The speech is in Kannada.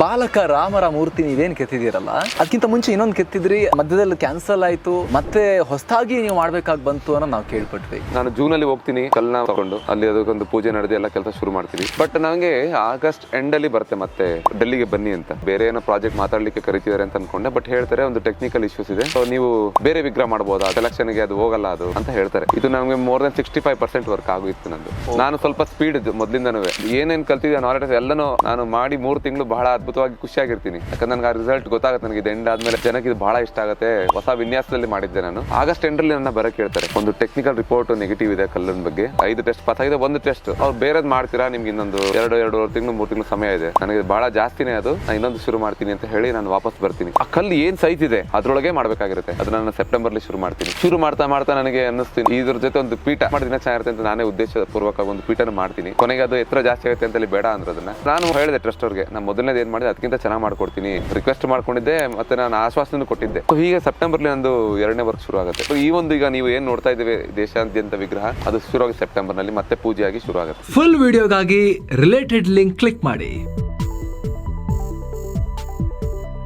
ಬಾಲಕ ರಾಮರ ಮೂರ್ತಿ ನೀವೇನ್ ಕೆತ್ತಿದಿರಲ್ಲ, ಅದಕ್ಕಿಂತ ಮುಂಚೆ ಇನ್ನೊಂದು ಕೆತ್ತಿದ್ರಿ, ಮಧ್ಯದಲ್ಲಿ ಕ್ಯಾನ್ಸಲ್ ಆಯ್ತು, ಮತ್ತೆ ಹೊಸದಾಗಿ ನೀವು ಮಾಡ್ಬೇಕಾಗಿ ಬಂತು ಅನ್ನೋ ನಾವು ಕೇಳ್ಪಟ್ವಿ. ನಾನು ಜೂನ್ ಅಲ್ಲಿ ಹೋಗ್ತೀನಿ, ಕಲ್ನ ತಗೊಂಡು ಅಲ್ಲಿ ಅದಕ್ಕೊಂದು ಪೂಜೆ ನಡೆದು ಎಲ್ಲ ಕೆಲಸ ಶುರು ಮಾಡ್ತೀವಿ. ಬಟ್ ನಂಗೆ ಆಗಸ್ಟ್ ಎಂಡ್ ಅಲ್ಲಿ ಬರುತ್ತೆ ಮತ್ತೆ ಡೆಲ್ಲಿಗೆ ಬನ್ನಿ ಅಂತ, ಬೇರೆ ಏನೋ ಪ್ರಾಜೆಕ್ಟ್ ಮಾತಾಡ್ಲಿಕ್ಕೆ ಕರಿತಿದ್ದಾರೆ ಅಂತ ಅನ್ಕೊಂಡೆ. ಬಟ್ ಹೇಳ್ತಾರೆ ಒಂದು ಟೆಕ್ನಿಕಲ್ ಇಶ್ಯೂಸ್ ಇದೆ, ಸೊ ನೀವು ಬೇರೆ ವಿಗ್ರಹ ಮಾಡಬಹುದಾ, ಸೆಲೆಕ್ಷನ್ ಗೆ ಅದು ಹೋಗಲ್ಲ ಅದು ಅಂತ ಹೇಳ್ತಾರೆ. ಇದು ನಮಗೆ ಮೋರ್ ದನ್ 65% ವರ್ಕ್ ಆಗಿತ್ತು ನಂದು. ನಾನು ಸ್ವಲ್ಪ ಸ್ಪೀಡ್ ಇದ್ದು ಮೊದ್ಲಿಂದನೂ, ಏನೇನ್ ಕಲ್ತಿದ್ದೆ ನಾಲೆಜ್ ಎಲ್ಲನೂ ನಾನು ಮಾಡಿ 3 ತಿಂಗಳು ಬಹಳ ಅದ್ಭುತವಾಗಿ ಖುಷಿಯಾಗಿರ್ತೀನಿ. ಯಾಕಂದ್ರೆ ನನಗೆ ಆ ರಿಸಲ್ಟ್ ಗೊತ್ತಾಗುತ್ತೆ, ನನಗೆ ಇದು ಎಂಡ್ ಆದ್ಮೇಲೆ ಜನಕ್ಕೆ ಇದು ಬಹಳ ಇಷ್ಟ ಆಗುತ್ತೆ. ಹೊಸ ವಿನ್ಯಾಸದಲ್ಲಿ ಮಾಡಿದ್ದೆ ನಾನು. ಆಗಸ್ಟ್ ಎಂಡಲ್ಲಿ ನನ್ನ ಬರಕ್ ಹೇಳ್ತಾರೆ, ಒಂದು ಟೆಕ್ನಿಕಲ್ ರಿಪೋರ್ಟ್ ನೆಗೆಟಿವ್ ಇದೆ ಕಲ್ಲಿನ ಬಗ್ಗೆ, 5 ಟೆಸ್ಟ್ ಪಾಸ್ ಆಗಿದೆ, 1 ಟೆಸ್ಟ್ ಅವ್ರು ಬೇರೆದ್ ಮಾಡ್ತೀರಾ, ನಿಮ್ಗೆ ಇನ್ನೊಂದು 2.5 ತಿಂಗಳು 3 ತಿಂಗಳು ಸಮಯ ಇದೆ, ನನಗೆ ಬಹಳ ಜಾಸ್ತಿನೇ ಅದು, ನಾನು ಇನ್ನೊಂದು ಶುರು ಮಾಡ್ತೀನಿ ಅಂತ ಹೇಳಿ ನಾನು ವಾಪಸ್ ಬರ್ತೀನಿ. ಆ ಕಲ್ಲು ಏನ್ ಸೈಜ್ ಇದೆ ಅದ್ರೊಳಗೆ ಮಾಡ್ಬೇಕಾಗಿರುತ್ತೆ, ಅದನ್ನ ನಾನು ಸೆಪ್ಟೆಂಬರ್ಲಿ ಶುರು ಮಾಡ್ತೀನಿ. ಶುರು ಮಾಡ್ತಾ ನನಗೆ ಅನ್ನಿಸ್ತೀನಿ ಇದ್ರ ಜೊತೆ ಒಂದು ಪೀಠ ಮಾಡಿದ್ರೆ ಚೆನ್ನಾಗಿರುತ್ತೆ ಅಂತ ನಾನೇ ಉದ್ದೇಶ ಪೂರ್ವಕ ಒಂದು ಪೀಠನ ಮಾಡ್ತೀನಿ. ಕೊನೆಗೆ ಅದು ಎತ್ತರ ಜಾಸ್ತಿ ಆಗುತ್ತೆ ಅಂತ ಬೇಡ ಅಂದ್ರದನ್ನ ನಾನು ಹೇಳಿದೆ ಟ್ರಸ್ಟ್ ಅವ್ರಿಗೆ, ನಾನು ಮೊದಲನೇದು ಏನ್ ಮಾಡಿದೆ ಅದಕ್ಕಿಂತ ಚೆನ್ನಾಗಿ ಮಾಡ್ಕೊಡ್ತೀನಿ, ರಿಕ್ವೆಸ್ಟ್ ಮಾಡ್ಕೊಂಡಿದ್ದೆ, ಮತ್ತೆ ನಾನು ಆಶ್ವಾಸನೆ ಕೊಟ್ಟಿದ್ದೆ. ಹೀಗೆ ಸೆಪ್ಟೆಂಬರ್ಲಿ ನಂದು 2ನೇ ವರ್ಕ್ ಶುರು ಆಗುತ್ತೆ. ಈ ಒಂದು ಈಗ ನೀವು ಏನ್ ನೋಡ್ತಾ ಇದ್ದೀವಿ ದೇಶಾದ್ಯಂತ ವಿಗ್ರಹ, ಅದು ಶುರುವಾಗಿ ಸೆಪ್ಟೆಂಬರ್ ನಲ್ಲಿ ಮತ್ತೆ ಪೂಜೆಯಾಗಿ ಶುರು ಆಗುತ್ತೆ. ಫುಲ್ ವಿಡಿಯೋಗಾಗಿ ರಿಲೇಟೆಡ್ ಲಿಂಕ್ ಕ್ಲಿಕ್ ಮಾಡಿ.